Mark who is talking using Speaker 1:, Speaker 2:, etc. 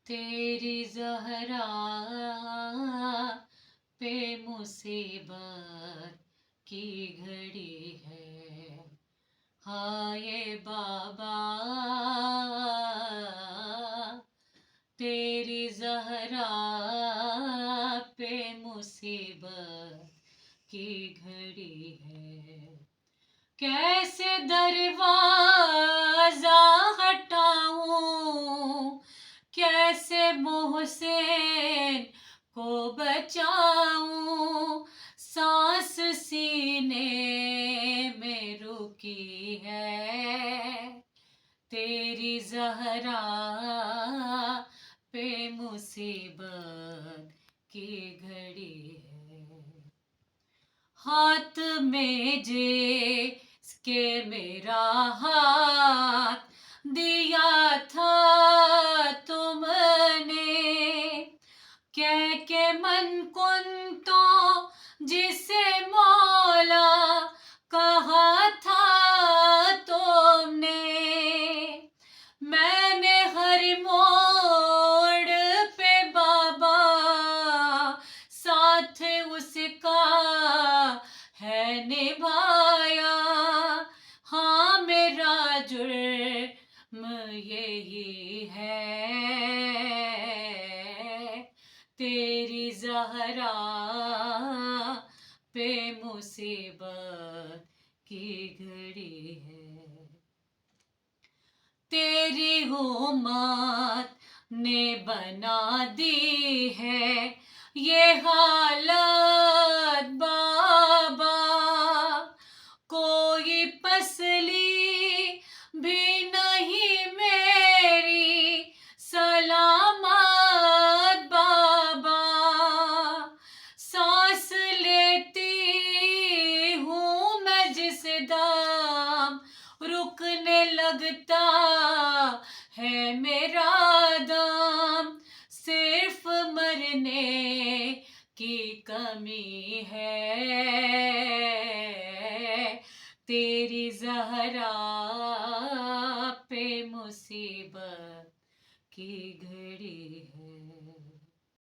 Speaker 1: तेरी ज़हरा पे मुसीबत की घड़ी है। हाय बाबा, तेरी ज़हरा पे मुसीबत की घड़ी है। कैसे दरवाज़ा हटाऊं, कैसे मोहसिन को बचाऊं। सांस सीने में रुकी है, तेरी ज़हरा पे मुसीबत की घड़ी है। हाथ में जिसके मेरा हाथ दिया था तुमने, कह के मन कुन तो जिसे मौला कहा था तुमने। मैंने हर मोड़ पे बाबा साथ उसका है निभाया। हाँ, मेरा जुर्म यही है, तेरी ज़हरा पे मुसीबत की घड़ी है। तेरी उम्मत ने बना दी है ये हालत बाबा। कोई पसली भी नहीं मेरी सलामत बाबा। सांस लेती हूँ मैं जिस दम, रुकने लगता है मेरा दम। सिर्फ मरने की कमी है, तेरी ज़हरा पे मुसीबत की घड़ी है।